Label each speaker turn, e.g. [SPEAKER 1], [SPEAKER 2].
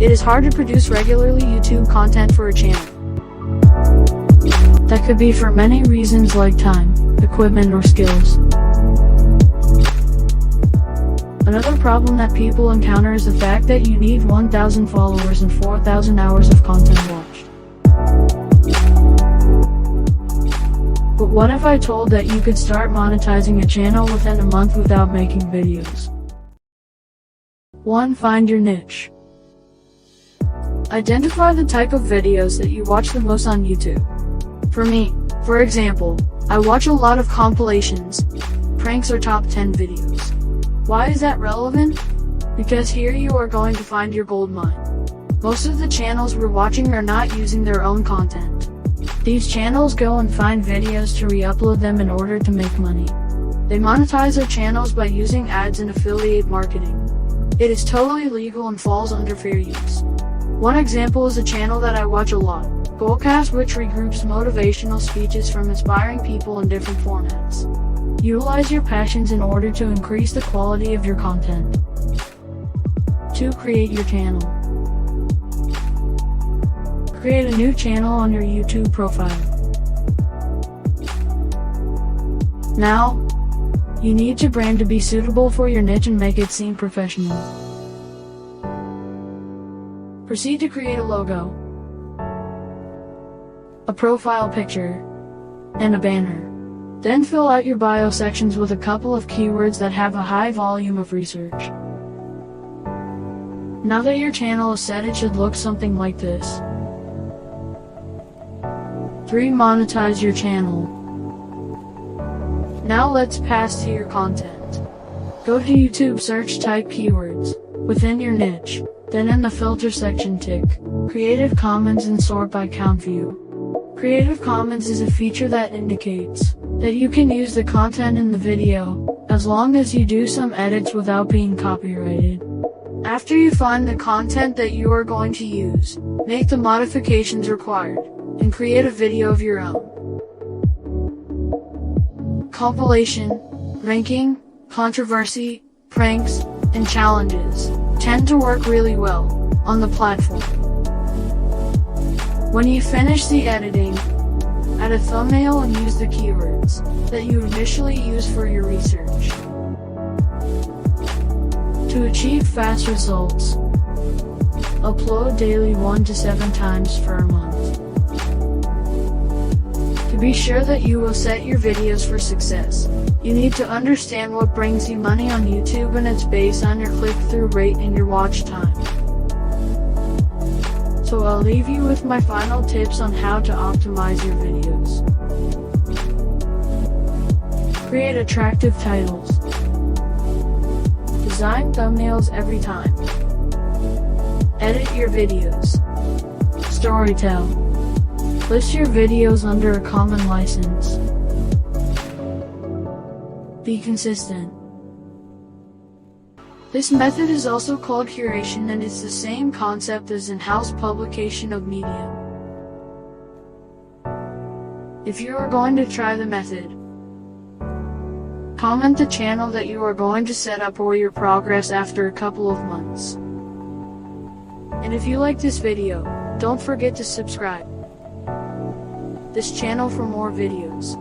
[SPEAKER 1] It is hard to produce regularly YouTube content for a channel. That could be for many reasons like time, equipment, or skills. Another problem that people encounter is the fact that you need 1,000 followers and 4,000 hours of content watched. But what if I told that you could start monetizing a channel within a month without making videos? 1. Find your niche. Identify the type of videos that you watch the most on YouTube. For me, for example, I watch a lot of compilations, pranks, or top 10 videos. Why is that relevant? Because here you are going to find your gold mine. Most of the channels we're watching are not using their own content. These channels go and find videos to re-upload them in order to make money. They monetize their channels by using ads and affiliate marketing. It is totally legal and falls under fair use. One example is a channel that I watch a lot, Goalcast, which regroups motivational speeches from inspiring people in different formats. Utilize your passions in order to increase the quality of your content. 2. Create your channel. Create a new channel on your YouTube profile. Now, you need your brand to be suitable for your niche and make it seem professional. Proceed to create a logo, a profile picture, and a banner. Then fill out your bio sections with a couple of keywords that have a high volume of research. Now that your channel is set, it should look something like this. 3. Monetize your channel. Now let's pass to your content. Go to YouTube, search, type keywords within your niche. Then in the filter section, tick Creative Commons and sort by count view. Creative Commons is a feature that indicates that you can use the content in the video, as long as you do some edits without being copyrighted. After you find the content that you are going to use, make the modifications required, and create a video of your own. Compilation, ranking, controversy, pranks, and challenges tend to work really well on the platform. When you finish the editing, add a thumbnail and use the keywords that you initially used for your research. To achieve fast results, upload daily 1 to 7 times for a month. To be sure that you will set your videos for success, you need to understand what brings you money on YouTube, and it's based on your click-through rate and your watch time. So I'll leave you with my final tips on how to optimize your videos. Create attractive titles. Design thumbnails every time. Edit your videos. Storytell. List your videos under a common license. Be consistent. This method is also called curation, and it's the same concept as in-house publication of media. If you are going to try the method, comment the channel that you are going to set up or your progress after a couple of months. And if you like this video, don't forget to subscribe this channel for more videos.